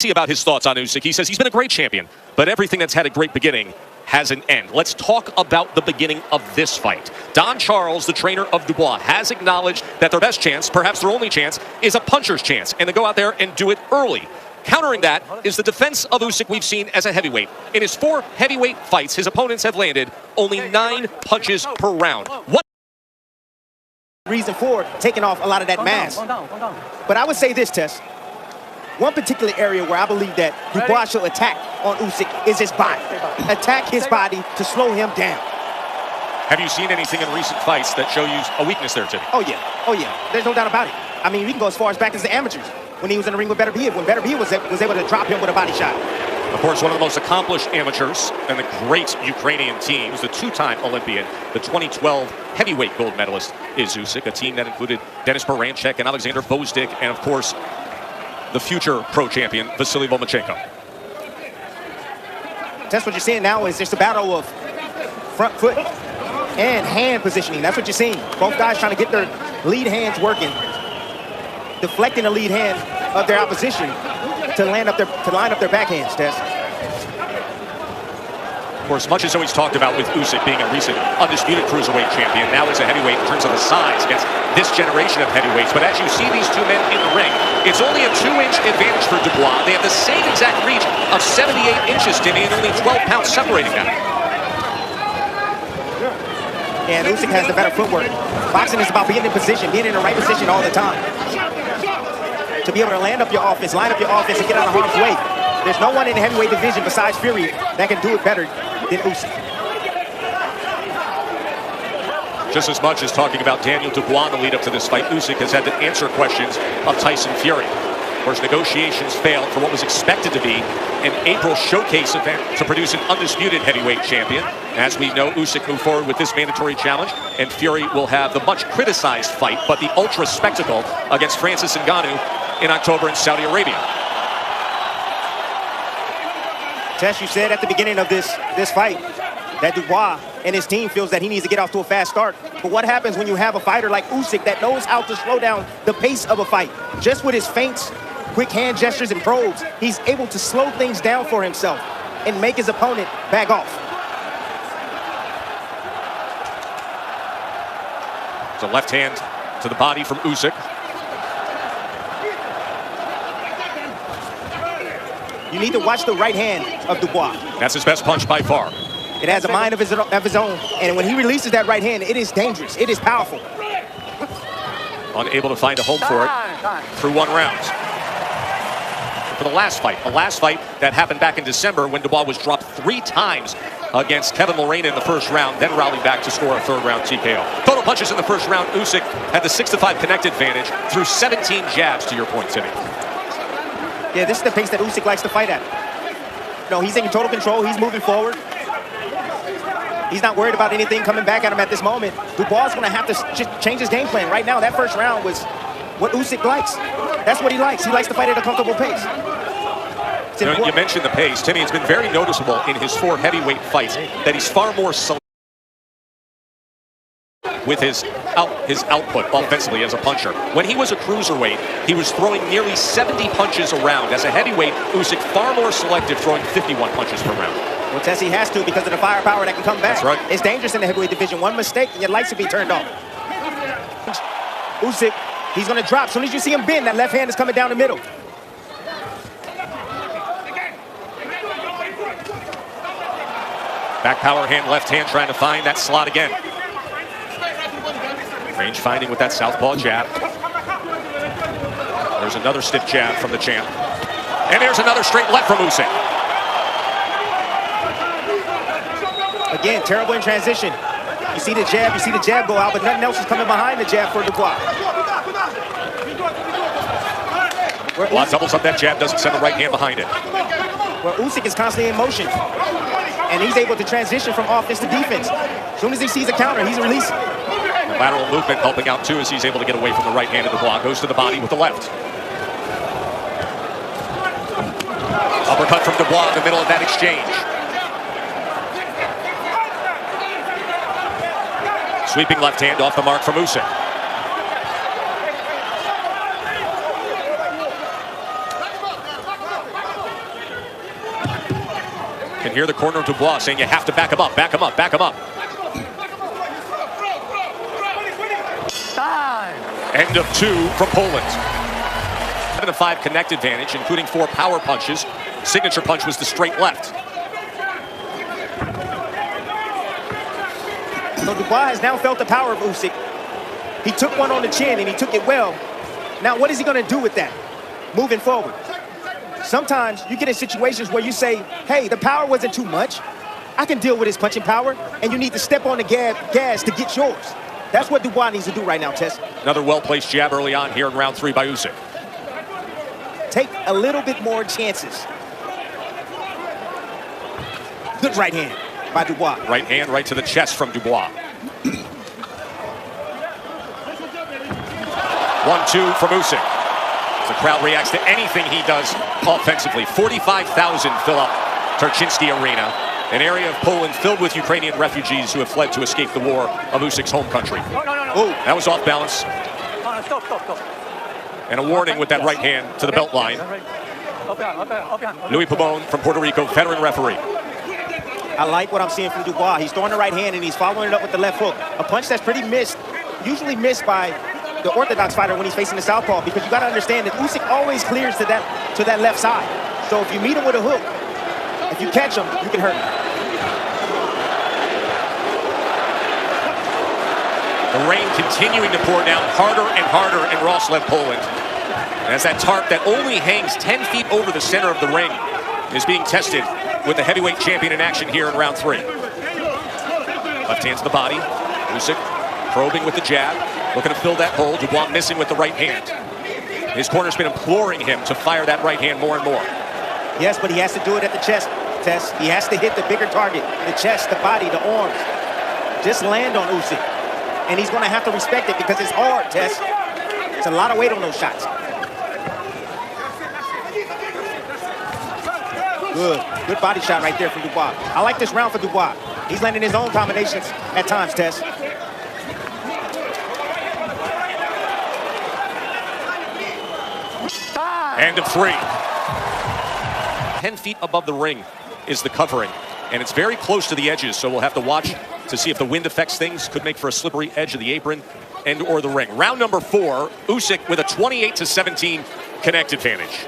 See about his thoughts on Usyk. He says he's been a great champion, but everything that's had a great beginning has an end. Let's talk about the beginning of this fight. Don Charles, the trainer of Dubois, has acknowledged that their best chance, perhaps their only chance, is a puncher's chance, and to go out there and do it early. Countering that is the defense of Usyk we've seen as a heavyweight. In his 4 heavyweight fights, his opponents have landed only 9 punches per round. What reason for taking off a lot of that mass? But I would say this, Tess. One particular area where I believe that Dubois should attack on Usyk is his body. Attack his body to slow him down. Have you seen anything in recent fights that show you a weakness there, Timmy? Oh, yeah. Oh, yeah. There's no doubt about it. I mean, we can go as far as back as the amateurs. When he was in the ring with Better Be It, when Better Be It was able to drop him with a body shot. Of course, one of the most accomplished amateurs and the great Ukrainian teams, the 2-time Olympian, the 2012 heavyweight gold medalist is Usyk, a team that included Denis Baranchek and Alexander Bozdik, and of course, the future pro champion, Vasily Lomachenko. That's what you're seeing now is just a battle of front foot and hand positioning. That's what you're seeing. Both guys trying to get their lead hands working, deflecting the lead hand of their opposition to line up their backhands, Tess. Of course, much is always talked about with Usyk being a recent undisputed cruiserweight champion, now as a heavyweight in terms of the size against this generation of heavyweights. But as you see these two men in the ring, it's only a 2-inch advantage for Dubois. They have the same exact reach of 78 inches, Timmy, and only 12 pounds separating them. And Usyk has the better footwork. Boxing is about being in position, being in the right position all the time. To be able to land up your offense, line up your offense, and get out of harm's way. There's no one in the heavyweight division besides Fury that can do it better than Usyk. Just as much as talking about Daniel Dubois in the lead up to this fight, Usyk has had to answer questions of Tyson Fury. Of course, negotiations failed for what was expected to be an April showcase event to produce an undisputed heavyweight champion. As we know, Usyk moved forward with this mandatory challenge, and Fury will have the much criticized fight, but the ultra spectacle against Francis Ngannou in October in Saudi Arabia. Tess, you said at the beginning of this fight that Dubois and his team feels that he needs to get off to a fast start. But what happens when you have a fighter like Usyk that knows how to slow down the pace of a fight? Just with his feints, quick hand gestures, and probes, he's able to slow things down for himself and make his opponent back off. It's a left hand to the body from Usyk. You need to watch the right hand of Dubois. That's his best punch by far. It has a mind of his own, and when he releases that right hand, it is dangerous. It is powerful. Unable to find a home for it through 1 round. For the last fight, a last fight that happened back in December when Dubois was dropped 3 times against Kevin Lorena in the first round, then rallied back to score a 3rd round TKO. Total punches in the first round, Usyk had the 6-5 connect advantage through 17 jabs, to your point, Timmy. Yeah, this is the pace that Usyk likes to fight at. No, he's in total control. He's moving forward. He's not worried about anything coming back at him at this moment. Dubois is going to have to just change his game plan. Right now, that first round was what Usyk likes. That's what he likes. He likes to fight at a comfortable pace. You mentioned the pace. Timmy, it's been very noticeable in his 4 heavyweight fights that he's far more selective with his output offensively as a puncher. When he was a cruiserweight, he was throwing nearly 70 punches a round. As a heavyweight, Usyk far more selective, throwing 51 punches per round. Well, Tess, he has to because of the firepower that can come back. That's right. It's dangerous in the heavyweight division. One mistake and your lights will be turned off. Usyk, he's going to drop. As soon as you see him bend, that left hand is coming down the middle. Back power hand, left hand trying to find that slot again. Range finding with that southpaw jab. There's another stiff jab from the champ. And there's another straight left from Usyk. Again, terrible in transition. You see the jab go out, but nothing else is coming behind the jab for Dubois. Doubles up that jab, doesn't send the right hand behind it. Well, Usyk is constantly in motion, and he's able to transition from offense to defense. As soon as he sees a counter, he's releasing. Lateral movement helping out too as he's able to get away from the right hand of Dubois. Goes to the body with the left. Uppercut from Dubois in the middle of that exchange. Sweeping left hand off the mark from Usyk. Can hear the corner of Dubois saying you have to back him up, back him up, back him up. End of 2 from Poland. 7-5 connect advantage, including 4 power punches. Signature punch was the straight left. So Dubois has now felt the power of Usyk. He took one on the chin and he took it well. Now what is he going to do with that moving forward? Sometimes you get in situations where you say, hey, the power wasn't too much. I can deal with his punching power, and you need to step on the gas to get yours. That's what Dubois needs to do right now, Tess. Another well-placed jab early on here in round 3 by Usyk. Take a little bit more chances. Good right hand by Dubois. Right hand right to the chest from Dubois. 1-2 from Usyk. The crowd reacts to anything he does offensively. 45,000 fill up Tarczynski Arena, an area of Poland filled with Ukrainian refugees who have fled to escape the war of Usyk's home country. Oh, that was off balance. Stop. And a warning with that right hand to the belt line. Louis Pabon from Puerto Rico, veteran referee. I like what I'm seeing from Dubois. He's throwing the right hand and he's following it up with the left hook. A punch that's pretty missed, usually missed by the orthodox fighter when he's facing the southpaw, because you got to understand that Usyk always clears to that left side. So if you meet him with a hook, if you catch him, you can hurt him. The rain continuing to pour down harder and harder in Wrocław, Poland. As that tarp that only hangs 10 feet over the center of the ring is being tested with the heavyweight champion in action here in round 3. Left hand to the body. Usyk probing with the jab, looking to fill that hole. Dubois missing with the right hand. His corner's been imploring him to fire that right hand more and more. Yes, but he has to do it at the chest, Tess. He has to hit the bigger target, the chest, the body, the arms. Just land on Usyk. And he's going to have to respect it because it's hard, Tess. It's a lot of weight on those shots. Good body shot right there from Dubois. I like this round for Dubois. He's landing his own combinations at times, Tess. End of 3. 10 feet above the ring is the covering, and it's very close to the edges, so we'll have to watch to see if the wind affects things. Could make for a slippery edge of the apron and or the ring. Round number 4, Usyk with a 28-17 connect advantage.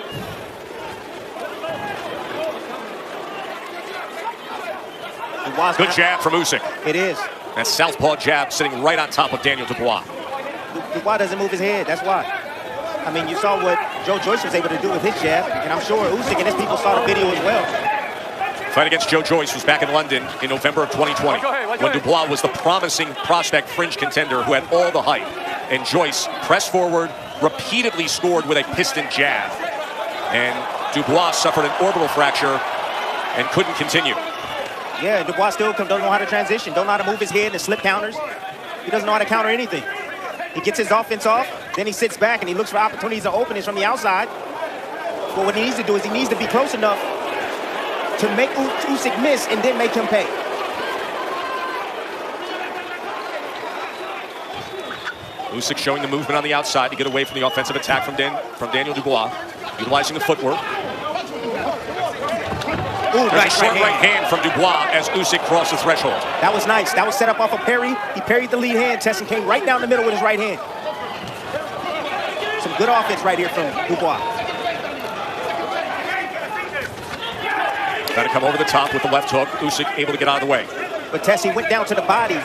Good jab from Usyk. It is. That southpaw jab sitting right on top of Daniel Dubois. Dubois doesn't move his head, that's why. I mean, you saw what Joe Joyce was able to do with his jab, and I'm sure Usyk and his people saw the video as well. Fight against Joe Joyce was back in London in November of 2020 when Dubois was the promising prospect fringe contender who had all the hype. And Joyce pressed forward, repeatedly scored with a piston jab. And Dubois suffered an orbital fracture and couldn't continue. Yeah, Dubois still doesn't know how to transition, don't know how to move his head and slip counters. He doesn't know how to counter anything. He gets his offense off, then he sits back and he looks for opportunities and openings from the outside. But what he needs to do is he needs to be close enough to make Usyk miss and then make him pay. Usyk showing the movement on the outside to get away from the offensive attack from Daniel Dubois, utilizing the footwork. Ooh, There's a short right hand from Dubois as Usyk crossed the threshold. That was nice. That was set up off a parry. He parried the lead hand, Tess, and came right down the middle with his right hand. Some good offense right here from Dubois. Got to come over the top with the left hook. Usyk able to get out of the way. But Tess, he went down to the body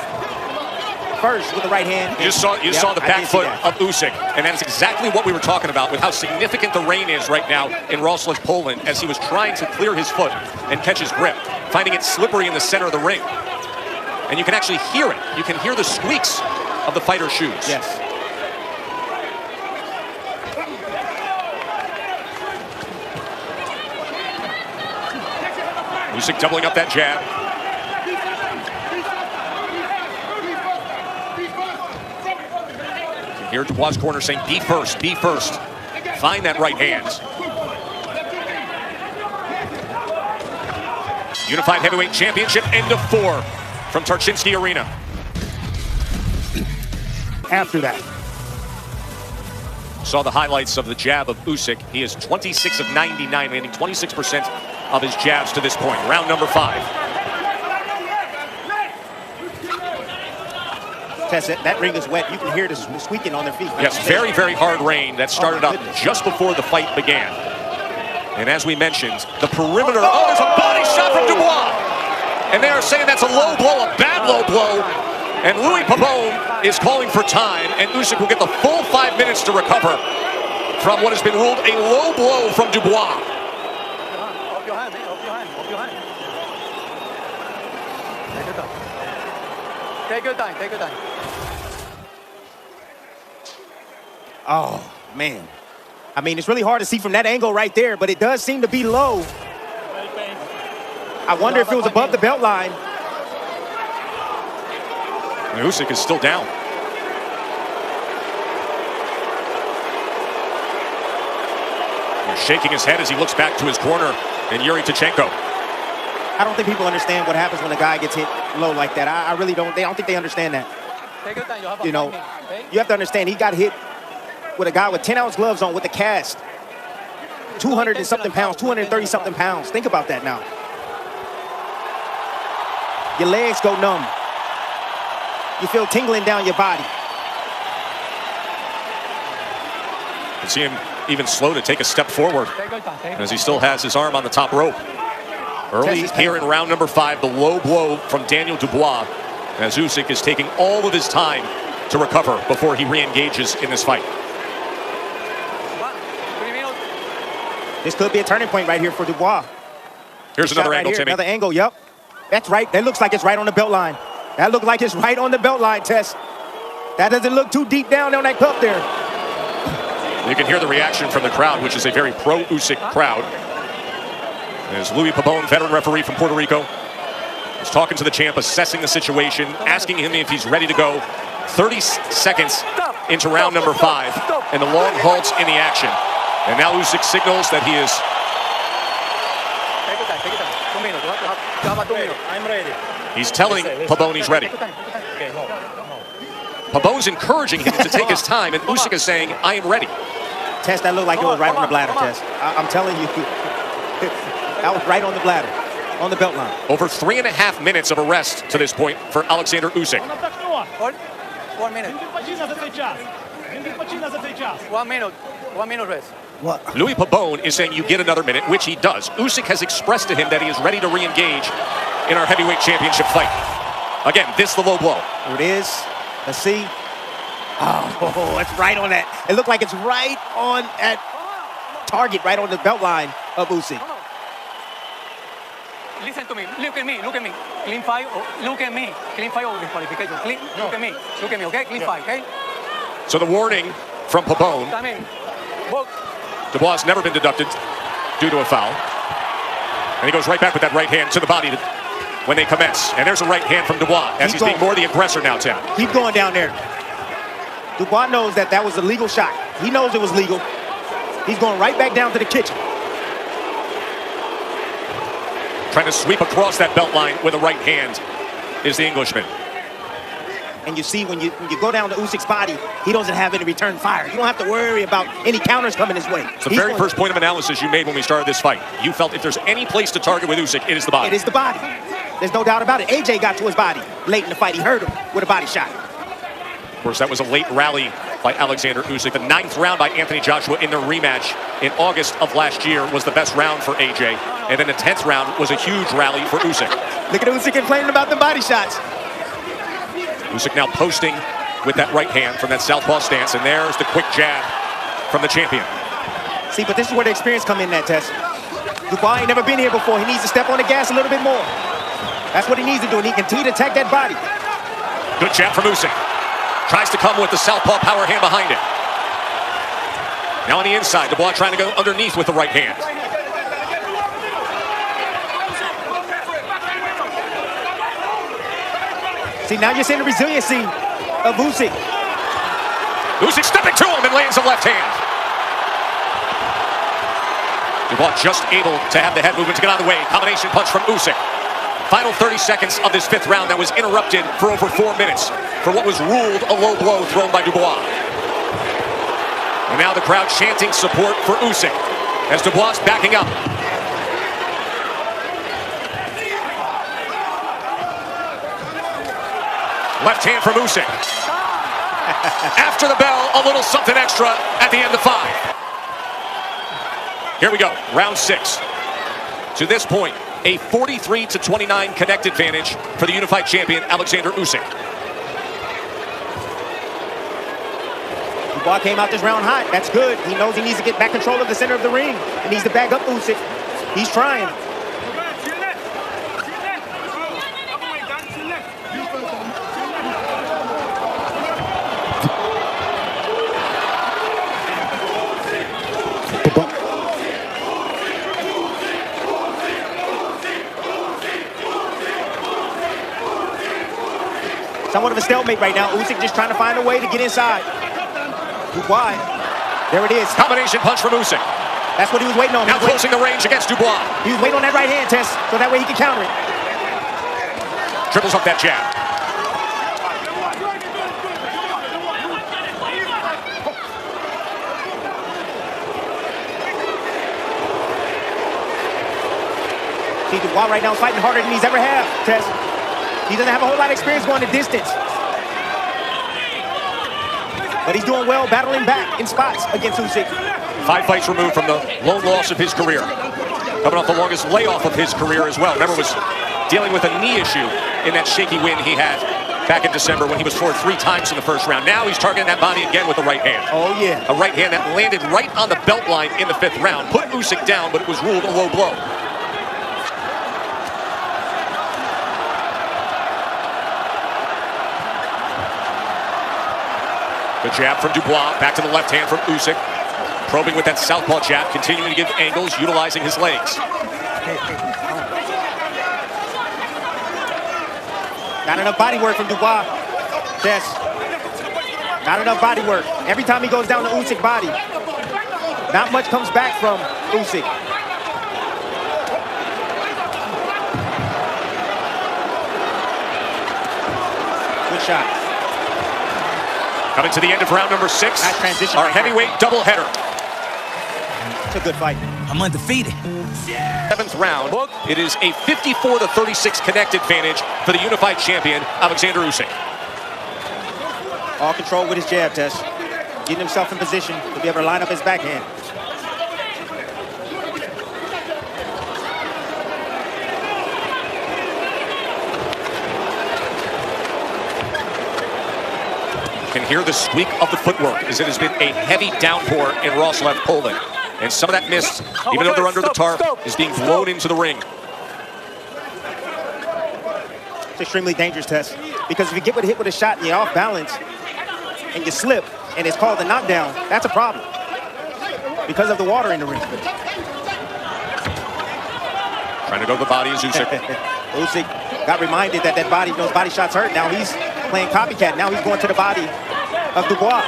first with the right hand. You saw the back foot of Usyk, and that's exactly what we were talking about with how significant the rain is right now in Wrocław, Poland, as he was trying to clear his foot and catch his grip, finding it slippery in the center of the ring. And you can actually hear it. You can hear the squeaks of the fighter's shoes. Yes. Usyk doubling up that jab. Here at Dubois' corner saying, be first, be first. Find that right hand. Unified Heavyweight Championship, end of 4 from Tarczynski Arena. After that. Saw the highlights of the jab of Usyk. He is 26 of 99, landing 26% of his jabs to this point. Round number 5. Tess, that ring is wet. You can hear the squeaking on their feet. Yes, very, very hard rain that started up just before the fight began. And as we mentioned, the perimeter, oh, there's a body shot from Dubois. And they are saying that's a low blow, a bad low blow. And Louis Pabon is calling for time, and Usyk will get the full 5 minutes to recover from what has been ruled a low blow from Dubois. Off your hand, off your hand, off your hand. Take your time, take your time. Oh, man. I mean, it's really hard to see from that angle right there, but it does seem to be low. I wonder if it was above the belt line. And Usyk is still down. He's shaking his head as he looks back to his corner, and Yuri Tachenko. I don't think people understand what happens when a guy gets hit low like that. I really don't. I don't think they understand that. Take your time, you have You know, you have to understand he got hit with a guy with 10-ounce gloves on with the cast. 200 and something pounds, 230 something pounds. Think about that now. Your legs go numb. You feel tingling down your body. You can see him even slow to take a step forward as he still has his arm on the top rope. Early here in round number 5, the low blow from Daniel Dubois as Usyk is taking all of his time to recover before he re-engages in this fight. This could be a turning point right here for Dubois. Here's another angle, here, Timmy. Another angle, yep. That's right. That looks like it's right on the belt line. That looks like it's right on the belt line, Tess. That doesn't look too deep down on that cup there. You can hear the reaction from the crowd, which is a very pro-Usyk crowd. As Louis Pabon, veteran referee from Puerto Rico, is talking to the champ, assessing the situation, asking him if he's ready to go. 30 seconds into round number 5, and the long halts in the action. And now Usyk signals that he is... Take your time, take your time. 2 minutes, you have 2 minutes. I'm ready. He's telling Pabon he's ready. Pabon's encouraging him to take his time, and Usyk is saying, I am ready. Tess, that looked like it was right on the bladder, Tess. I'm telling you, that was right on the bladder, on the belt line. Over 3.5 minutes of a rest to this point for Alexander Usyk. 1 minute. 1 minute rest. What? Louis Pabon is saying you get another minute, which he does. Usyk has expressed to him that he is ready to re-engage in our heavyweight championship fight. Again, this the low blow. Here it is. Let's see. Oh, it's right on that. It looked like it's right on that target, right on the belt line of Usyk. Listen to me. Look at me. Look at me. Clean fight. Look at me. Clean fight over disqualification. Clean. Look at me. Look at me. Okay. Clean fight. Okay. So the warning from Pabon. Come in. Walk. Dubois has never been deducted due to a foul. And he goes right back with that right hand to the body when they commence. And there's a right hand from Dubois as he's being more the aggressor now, Tim. Keep going down there. Dubois knows that was a legal shot. He knows it was legal. He's going right back down to the kitchen. Trying to sweep across that belt line with a right hand is the Englishman. And you see when you go down to Usyk's body, he doesn't have any return fire. You don't have to worry about any counters coming his way. It's the very first point of analysis you made when we started this fight. You felt if there's any place to target with Usyk, it is the body. It is the body. There's no doubt about it. AJ got to his body late in the fight. He hurt him with a body shot. Of course, that was a late rally by Alexander Usyk. The 9th round by Anthony Joshua in their rematch in August of last year was the best round for AJ. And then the 10th round was a huge rally for Usyk. Look at Usyk complaining about the body shots. Usyk now posting with that right hand from that southpaw stance. And there's the quick jab from the champion. See, but this is where the experience come in that test. Dubois ain't never been here before. He needs to step on the gas a little bit more. That's what he needs to do, and he can continue to attack that body. Good jab from Usyk. Tries to come with the southpaw power hand behind it. Now on the inside, Dubois trying to go underneath with the right hand. See, now you're seeing the resiliency of Usyk. Usyk stepping to him and lands a left hand. Dubois just able to have the head movement to get out of the way. Combination punch from Usyk. Final 30 seconds of this 5th round that was interrupted for over 4 minutes for what was ruled a low blow thrown by Dubois. And now the crowd chanting support for Usyk as Dubois backing up. Left hand from Usyk. After the bell, a little something extra at the end of 5. Here we go, round 6. To this point, a 43-29 connect advantage for the unified champion, Alexander Usyk. Dubois came out this round hot. That's good. He knows he needs to get back control of the center of the ring. He needs to back up Usyk. He's trying. Somewhat of a stalemate right now. Usyk just trying to find a way to get inside. Dubois. There it is. Combination punch from Usyk. That's what he was waiting on. Now closing the range against Dubois. He was waiting on that right hand, Tess, so that way he can counter it. Triples up that jab. See, Dubois right now is fighting harder than he's ever had, Tess. He doesn't have a whole lot of experience going the distance. But he's doing well battling back in spots against Usyk. 5 fights removed from the lone loss of his career. Coming off the longest layoff of his career as well. Remember, was dealing with a knee issue in that shaky win he had back in December when he was floored 3 times in the first round. Now he's targeting that body again with the right hand. Oh, yeah. A right hand that landed right on the belt line in the 5th round. Put Usyk down, but it was ruled a low blow. The jab from Dubois, back to the left hand from Usyk. Probing with that southpaw jab, continuing to give angles, utilizing his legs. Not enough body work from Dubois. Yes. Not enough body work. Every time he goes down to Usyk's body, not much comes back from Usyk. Good shot. Coming to the end of round number 6, nice transition. Our heavyweight doubleheader. It's a good fight. I'm undefeated. 7th round. It is a 54-36 connect advantage for the unified champion, Alexander Usyk. All control with his jab, Tess. Getting himself in position to be able to line up his backhand. Can hear the squeak of the footwork as it has been a heavy downpour in Wrocław, Poland. And some of that mist, even though they're under the tarp, is being blown into the ring. It's extremely dangerous, Tess, because if you get hit with a shot and you're off balance and you slip and it's called a knockdown, that's a problem because of the water in the ring. Trying to go to the body is Usyk. Usyk got reminded that those body shots hurt. Now he's playing copycat. Now he's going to the body of Dubois.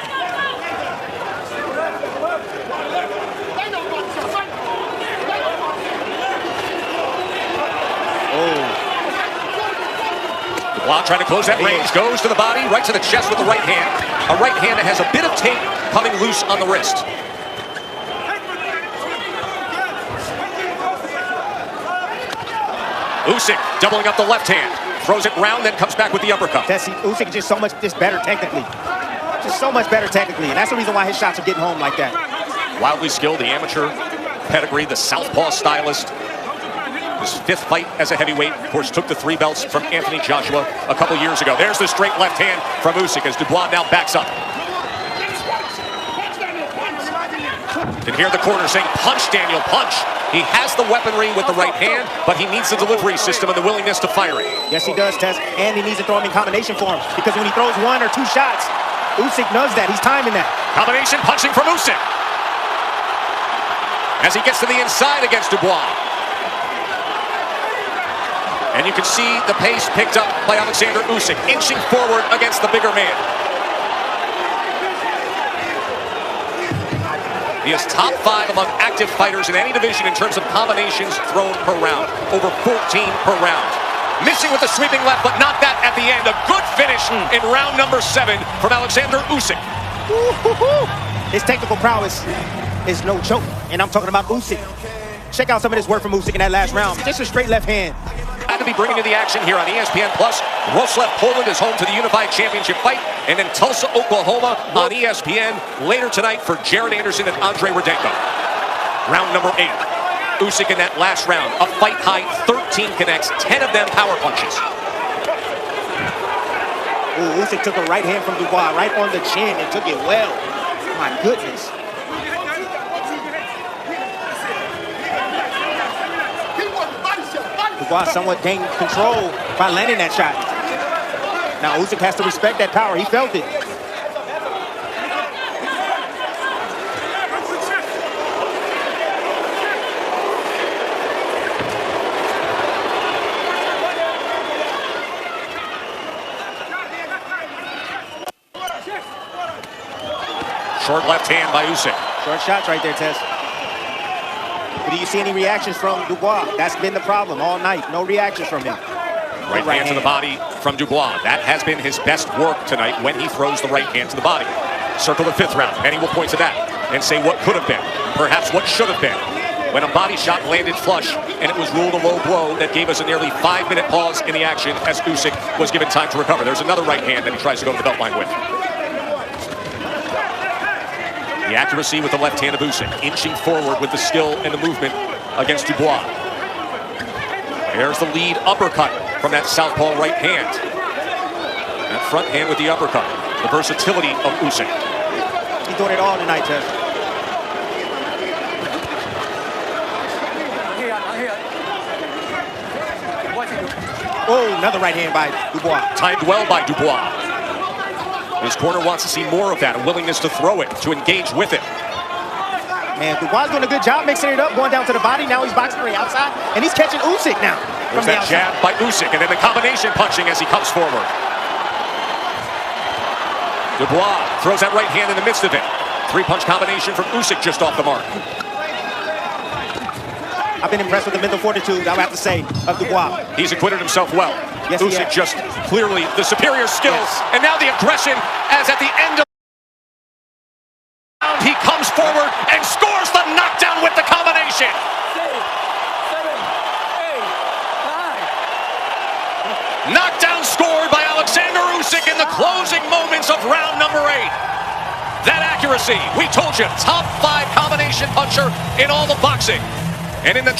Dubois trying to close that range. Goes to the body, right to the chest with the right hand. A right hand that has a bit of tape coming loose on the wrist. Usyk doubling up the left hand. Throws it round, then comes back with the uppercut. Usyk is just better technically. Just so much better technically. And that's the reason why his shots are getting home like that. Wildly skilled, the amateur pedigree, the southpaw stylist. His 5th fight as a heavyweight. Of course, took the 3 belts from Anthony Joshua a couple years ago. There's the straight left hand from Usyk as Dubois now backs up. You can hear the corner saying, punch, Daniel, punch. He has the weaponry with the right hand, but he needs the delivery system and the willingness to fire it. Yes, he does, Tess. And he needs to throw him in combination form, because when he throws 1 or 2 shots, Usyk knows that. He's timing that. Combination punching from Usyk. As he gets to the inside against Dubois. And you can see the pace picked up by Alexander Usyk, inching forward against the bigger man. He is top 5 among active fighters in any division in terms of combinations thrown per round. Over 14 per round. Missing with the sweeping left, but not that at the end. A good finish in round number 7 from Alexander Usyk. His technical prowess is no joke, and I'm talking about Usyk. Check out some of this work from Usyk in that last round. Just a straight left hand. Had to be bringing to the action here on ESPN+. Wrocław, Poland is home to the Unified Championship fight, and then Tulsa, Oklahoma on ESPN later tonight for Jared Anderson and Andre Rudenko. Round number 8. Usyk in that last round, a fight high 13 connects, 10 of them power punches. Ooh, Usyk took a right hand from Dubois right on the chin and took it well. My goodness. Dubois somewhat gained control by landing that shot. Now Usyk has to respect that power. He felt it. Short left hand by Usyk. Short shots right there, Tess. But do you see any reactions from Dubois? That's been the problem all night. No reactions from him. Right hand to the body from Dubois. That has been his best work tonight when he throws the right hand to the body. Circle the 5th round. Many will point to that and say what could have been, perhaps what should have been. When a body shot landed flush and it was ruled a low blow, that gave us a nearly 5-minute pause in the action as Usyk was given time to recover. There's another right hand that he tries to go to the belt line with. The accuracy with the left hand of Usyk, inching forward with the skill and the movement against Dubois. There's the lead uppercut from that southpaw right hand. That front hand with the uppercut. The versatility of Usyk. He's doing it all tonight, Tess. Oh, another right hand by Dubois. Timed well by Dubois. His corner wants to see more of that, a willingness to throw it, to engage with it. Man, Dubois doing a good job mixing it up, going down to the body. Now he's boxing from the outside, and he's catching Usyk now. There's that jab by Usyk, and then the combination punching as he comes forward. Dubois throws that right hand in the midst of it. 3-punch combination from Usyk just off the mark. I've been impressed with the mental fortitude, I would have to say, of Dubois. He's acquitted himself well. Yes, Usyk just clearly the superior skills, and now the aggression as at the end of the round he comes forward and scores the knockdown with the combination. 6, 7, 8, 9. Knockdown scored by Alexander Usyk in the closing moments of round number 8. That accuracy, we told you, top 5 combination puncher in all of boxing. And in the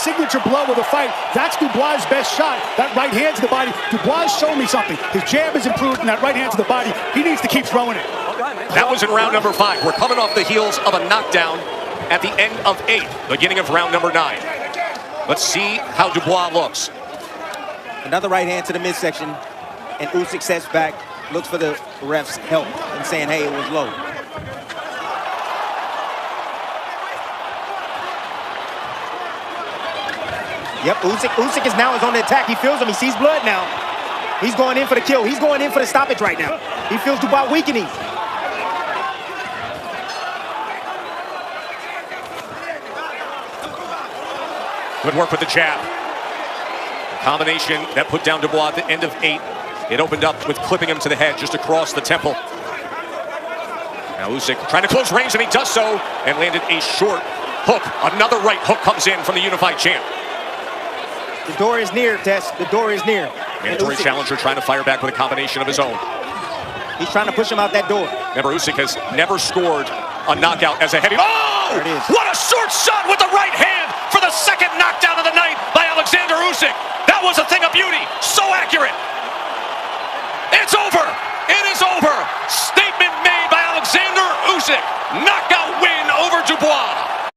signature blow of the fight. That's Dubois' best shot. That right hand to the body. Dubois showed me something. His jab has improved, and that right hand to the body, he needs to keep throwing it. That was in round number 5. We're coming off the heels of a knockdown at the end of 8, beginning of round number 9. Let's see how Dubois looks. Another right hand to the midsection, and Usyk sets back, looks for the ref's help, and saying, hey, it was low. Yep, Usyk is now on the attack. He feels him. He sees blood now. He's going in for the kill. He's going in for the stoppage right now. He feels Dubois weakening. Good work with the jab. Combination that put down Dubois at the end of 8. It opened up with clipping him to the head just across the temple. Now Usyk trying to close range, and he does so, and landed a short hook. Another right hook comes in from the unified champ. The door is near, Tess. The door is near. Mandatory challenger trying to fire back with a combination of his own. He's trying to push him out that door. Remember, Usyk has never scored a knockout as a heavy. Oh! There it is. What a short shot with the right hand!